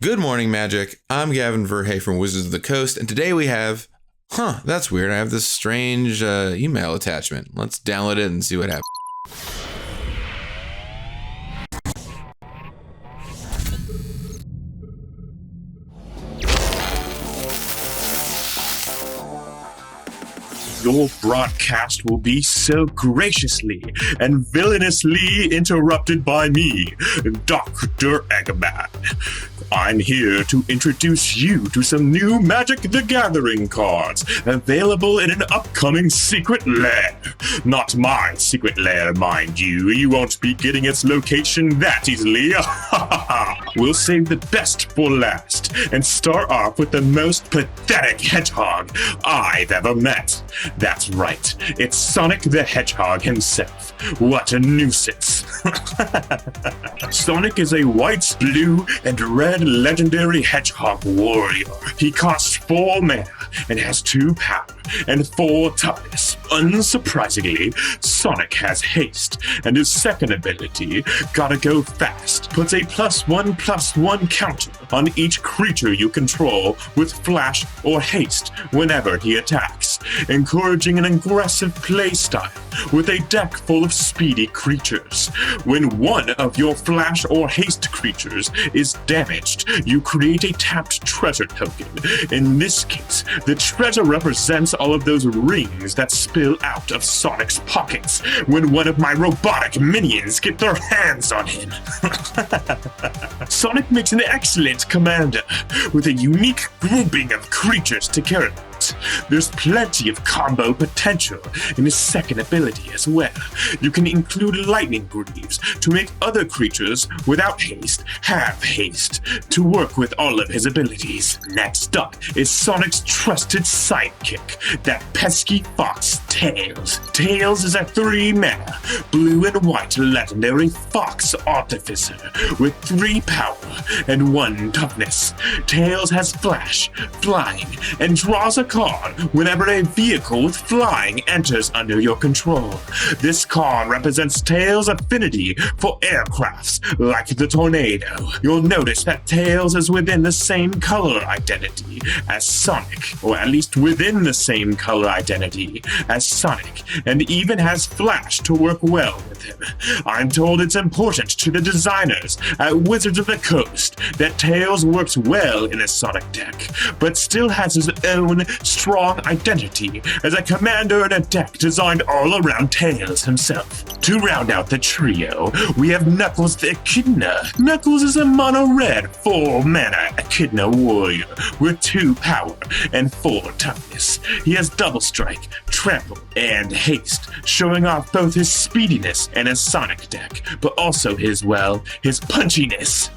Good morning, Magic. I'm Gavin Verhey from Wizards of the Coast, and today we have... that's weird. I have this strange email attachment. Let's download it and see what happens. Your broadcast will be so graciously and villainously interrupted by me, Dr. Eggman. I'm here to introduce you to some new Magic the Gathering cards available in an upcoming Secret Lair. Not my Secret Lair, mind you. You won't be getting its location that easily. We'll save the best for last and start off with the most pathetic hedgehog I've ever met. That's right, it's Sonic the Hedgehog himself. What a nuisance. Sonic is a white, blue, and red legendary hedgehog warrior. He costs 4 mana and has 2 power and 4 toughness. Unsurprisingly, Sonic has haste, and his second ability, Gotta Go Fast, puts a +1/+1 counter on each creature you control with flash or haste whenever he attacks, encouraging an aggressive playstyle with a deck full of speedy creatures. When one of your flash or haste creatures is damaged, you create a tapped treasure token. In this case, the treasure represents all of those rings that spill out of Sonic's pockets when one of my robotic minions get their hands on him. Sonic makes an excellent commander with a unique grouping of creatures to carry out. There's plenty of combo potential in his second ability as well. You can include Lightning Greaves to make other creatures without haste have haste to work with all of his abilities. Next up is Sonic's trusted sidekick, that pesky fox Tails. Tails is a 3-mana, blue and white legendary fox artificer with 3 power and 1 toughness. Tails has flash, flying, and draws a card whenever a vehicle with flying enters under your control. This card represents Tails' affinity for aircrafts like the Tornado. You'll notice that Tails is within the same color identity as Sonic, or at least within the same color identity as Sonic, and even has flash to work well with him. I'm told it's important to the designers at Wizards of the Coast that Tails works well in a Sonic deck, but still has his own strong identity as a commander in a deck designed all around Tails himself. To round out the trio, we have Knuckles the Echidna. Knuckles is a mono-red 4-mana Echidna warrior with 2 power and 4 toughness. He has double strike, trample, and haste, showing off both his speediness and his Sonic deck, but also his punchiness.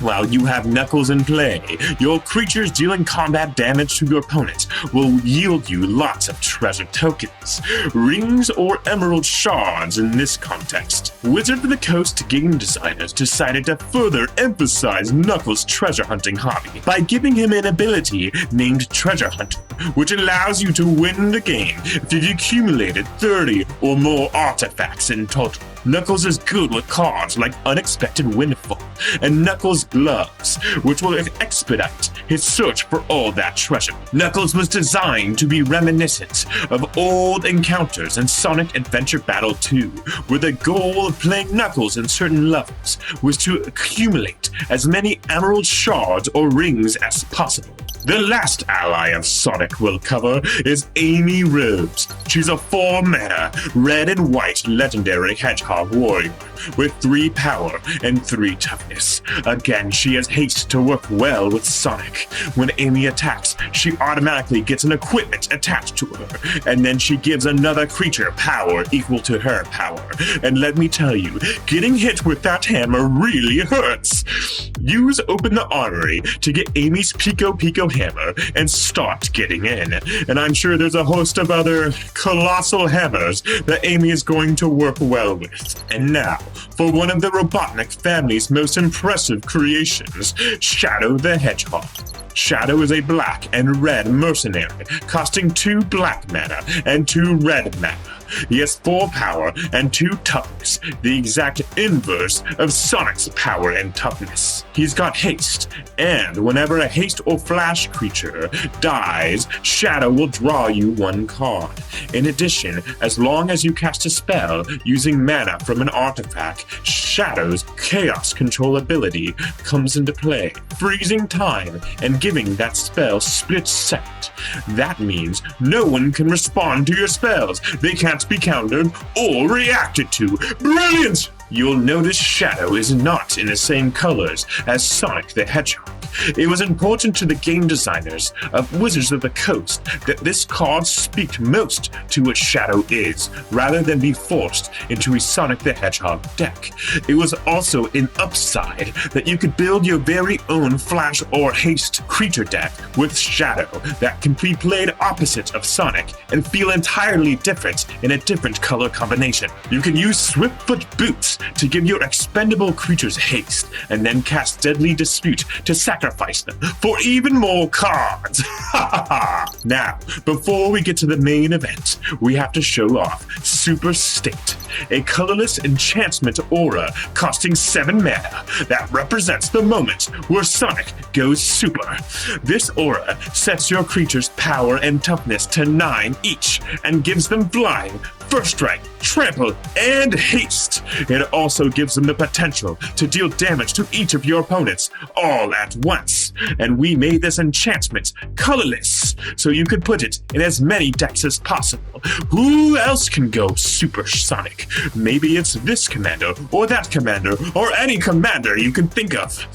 While you have Knuckles in play, your creatures dealing combat damage to your opponents will yield you lots of treasure tokens, rings or emerald shards in this context. Wizard of the Coast game designers decided to further emphasize Knuckles' treasure hunting hobby by giving him an ability named Treasure Hunter, which allows you to win the game if you've accumulated 30 or more artifacts in total. Knuckles is good with cards like Unexpected Windfall and Knuckles Gloves, which will expedite his search for all that treasure. Knuckles was designed to be reminiscent of old encounters in Sonic Adventure Battle 2, where the goal of playing Knuckles in certain levels was to accumulate as many emerald shards or rings as possible. The last ally of Sonic we'll cover is Amy Rose. She's a 4-mana, red and white legendary hedgehog warrior with 3 power and 3 toughness. Again, she has haste to work well with Sonic. When Amy attacks, she automatically gets an equipment attached to her, and then she gives another creature power equal to her power. And let me tell you, getting hit with that hammer really hurts. Use Open the Armory to get Amy's Pico hammer and start getting in. And I'm sure there's a host of other colossal hammers that Amy is going to work well with. And now, for one of the Robotnik family's most impressive creations, Shadow the Hedgehog. Shadow is a black and red mercenary, costing 2 black mana and 2 red mana. He has 4 power and 2 toughness, the exact inverse of Sonic's power and toughness. He's got haste, and whenever a haste or flash creature dies, Shadow will draw you 1 card. In addition, as long as you cast a spell using mana from an artifact, Shadow's Chaos Control ability comes into play, freezing time and giving that spell split second. That means no one can respond to your spells. They can't be countered or reacted to. Brilliant! You'll notice Shadow is not in the same colors as Sonic the Hedgehog. It was important to the game designers of Wizards of the Coast that this card speak most to what Shadow is, rather than be forced into a Sonic the Hedgehog deck. It was also an upside that you could build your very own Flash or Haste creature deck with Shadow that can be played opposite of Sonic and feel entirely different in a different color combination. You can use Swiftfoot Boots to give your expendable creatures haste, and then cast Deadly Dispute to sacrifice them for even more cards. Now, before we get to the main event, we have to show off Super State, a colorless enchantment aura costing 7 mana that represents the moment where Sonic goes super. This aura sets your creature's power and toughness to 9 each and gives them flying, first strike, trample, and haste. It also gives them the potential to deal damage to each of your opponents all at once. And we made this enchantment colorless, so you could put it in as many decks as possible. Who else can go Super Sonic? Maybe it's this commander, or that commander, or any commander you can think of.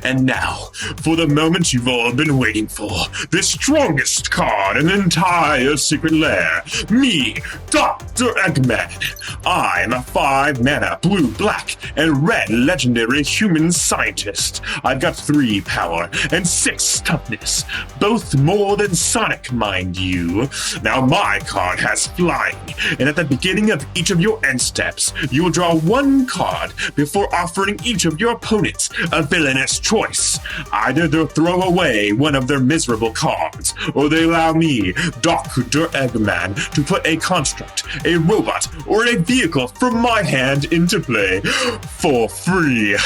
And now, for the moment you've all been waiting for, the strongest card in the entire Secret Lair, me, Dr. Eggman. I am a 5-mana blue, black, and red legendary human scientist. I've got 3 power and 6 toughness, both more than Sonic, mind you. Now my card has flying, and at the beginning of each of your end steps, you will draw 1 card before offering each of your opponents a villainous choice. Either they'll throw away one of their miserable cards, or they allow me, Dr. Eggman, to put a construct, a robot, or a vehicle from my hand into play for free.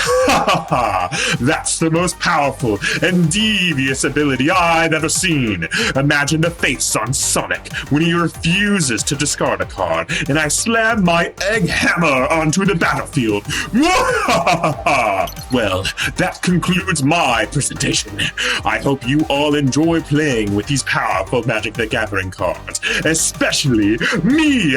That's the most powerful and devious ability I've ever seen. Imagine the face on Sonic when he refuses to discard a card, and I slam my egg hammer onto the battlefield. Well, that concludes my presentation. I hope you all enjoy playing with these powerful Magic the Gathering cards, especially me.